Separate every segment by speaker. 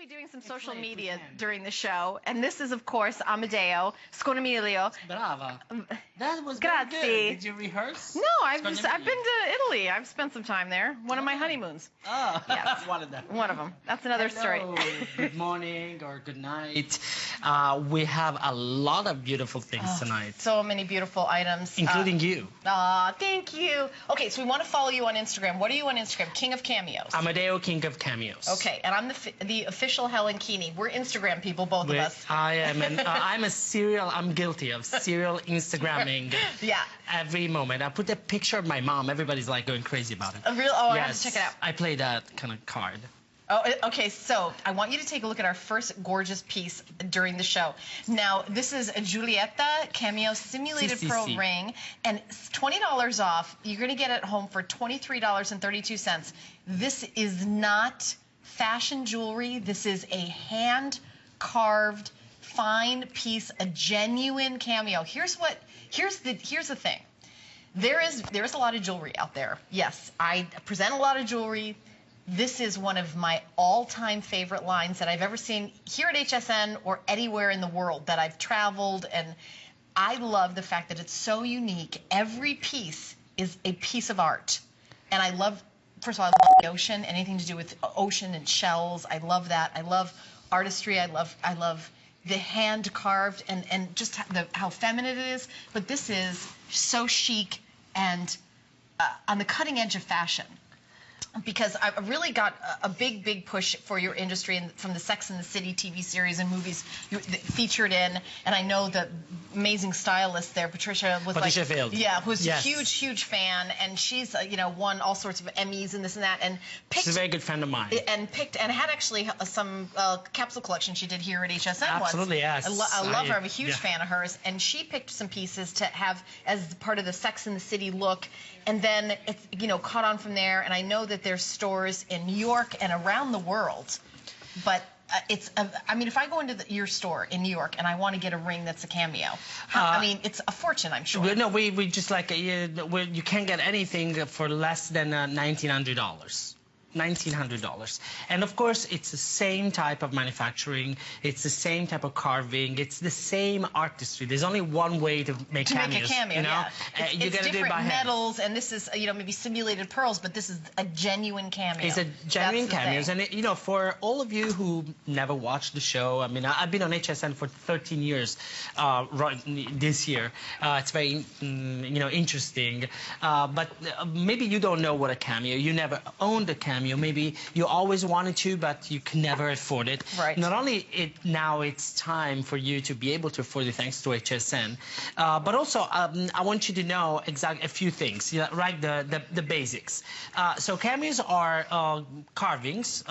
Speaker 1: doing some social media during the show, and this is, of course, AMEDEO. Sconomilio.
Speaker 2: Brava. That was
Speaker 1: Grazie.
Speaker 2: good. Did you rehearse?
Speaker 1: No, I've been to Italy. I've spent some time there. One of my honeymoons.
Speaker 2: Oh,
Speaker 1: yes.
Speaker 2: one of them.
Speaker 1: One of them. That's another story.
Speaker 2: Good morning or good night. We have a lot of beautiful things tonight.
Speaker 1: So many beautiful items.
Speaker 2: Including you.
Speaker 1: Thank you. Okay, so we want to follow you on Instagram. What are you on Instagram? King of Cameos.
Speaker 2: AMEDEO, King of Cameos.
Speaker 1: Okay, and I'm the official Helen Keeney. We're Instagram people, both of us.
Speaker 2: I am. I'm guilty of serial Instagramming.
Speaker 1: Yeah.
Speaker 2: Every moment. I put a picture of my mom. Everybody's like going crazy about it.
Speaker 1: Yes. I have to check it out.
Speaker 2: I play that kind of card.
Speaker 1: Oh, okay, so I want you to take a look at our first gorgeous piece during the show. Now, this is a Giulietta Cameo simulated pearl ring, and it's $20 off. You're going to get it home for $23.32. This is not fashion jewelry. This is a hand-carved, fine piece, a genuine cameo. Here's the thing. There is a lot of jewelry out there. Yes, I present a lot of jewelry. This is one of my all-time favorite lines that I've ever seen here at HSN or anywhere in the world that I've traveled, and I love the fact that it's so unique. Every piece is a piece of art, and I love, first of all, I love the ocean, anything to do with ocean and shells. I love that. I love artistry. I love the hand carved and just how feminine it is. But this is so chic and on the cutting edge of fashion. Because I really got a big push for your industry from the Sex and the City TV series and movies you featured in, and I know the amazing stylist there, Patricia
Speaker 2: Field.
Speaker 1: Yeah, who's a huge fan, and she's won all sorts of Emmys and this and that, and picked.
Speaker 2: She's a very good friend of mine.
Speaker 1: And had actually some capsule collection she did here at HSN.
Speaker 2: Absolutely,
Speaker 1: once.
Speaker 2: yes.
Speaker 1: I love her. I'm a huge fan of hers, and she picked some pieces to have as part of the Sex and the City look, and then it's caught on from there, and I know that there's stores in New York and around the world, but I mean, if I go into your store in New York and I want to get a ring that's a cameo, I mean, it's a fortune, I'm sure.
Speaker 2: No, we just like, you can't get anything for less than $1,900. $1,900. And of course, it's the same type of manufacturing, it's the same type of carving, it's the same artistry. There's only one way to make cameos.
Speaker 1: Make a cameo,
Speaker 2: yeah.
Speaker 1: You gotta do it by hand. Metals, and this is, maybe simulated pearls, but this is a genuine cameo.
Speaker 2: It's a genuine cameo. And for all of you who never watched the show, I mean, I've been on HSN for 13 years right this year. It's very, interesting. But maybe you don't know what a cameo. You never owned a cameo. Maybe you always wanted to, but you can never afford it.
Speaker 1: Right.
Speaker 2: Not only now it's time for you to be able to afford it thanks to HSN, but also I want you to know exactly a few things, right? The basics. So cameos are carvings,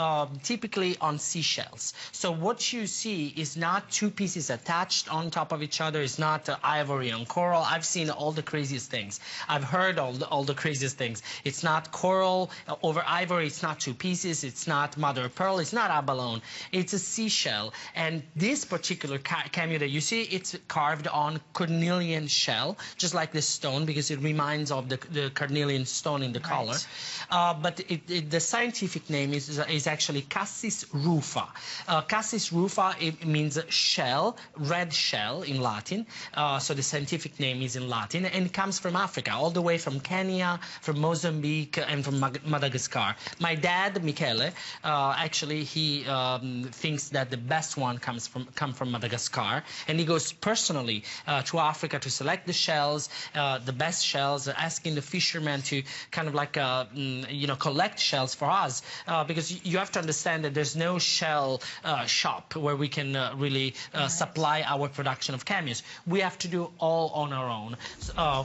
Speaker 2: typically on seashells. So what you see is not two pieces attached on top of each other. It's not ivory on coral. I've seen all the craziest things. I've heard all the craziest things. It's not coral over ivory. It's not two pieces. It's not mother of pearl. It's not abalone. It's a seashell. And this particular cameo that you see, it's carved on cornelian shell, just like this stone, because it reminds of the cornelian stone in the color. But the scientific name is actually Cassis rufa. Cassis rufa, it means shell, red shell in Latin. So the scientific name is in Latin, and it comes from Africa, all the way from Kenya, from Mozambique, and from Madagascar. My dad, Michele, actually he thinks that the best one come from Madagascar, and he goes personally to Africa to select the shells, the best shells, asking the fishermen to kind of like collect shells for us, because you have to understand that there's no shell shop where we can really supply our production of cameos. We have to do all on our own.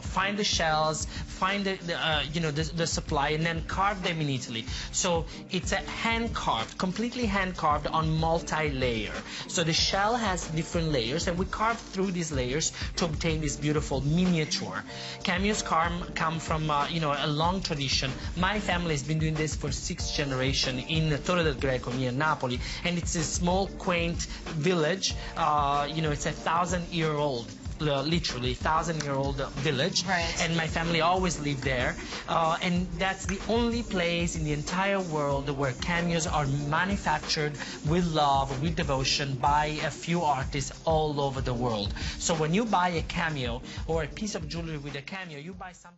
Speaker 2: Find the shells, find the supply, and then carve them in Italy. So it's a hand-carved, completely hand-carved on multi-layer. So the shell has different layers, and we carve through these layers to obtain this beautiful miniature. Cameos come from a long tradition. My family has been doing this for 6th generation in Torre del Greco near Napoli, and it's a small, quaint village. It's 1,000-year-old. literally 1,000-year-old village.
Speaker 1: Right.
Speaker 2: And my family always lived there. And that's the only place in the entire world where cameos are manufactured with love, with devotion by a few artists all over the world. So when you buy a cameo or a piece of jewelry with a cameo, you buy something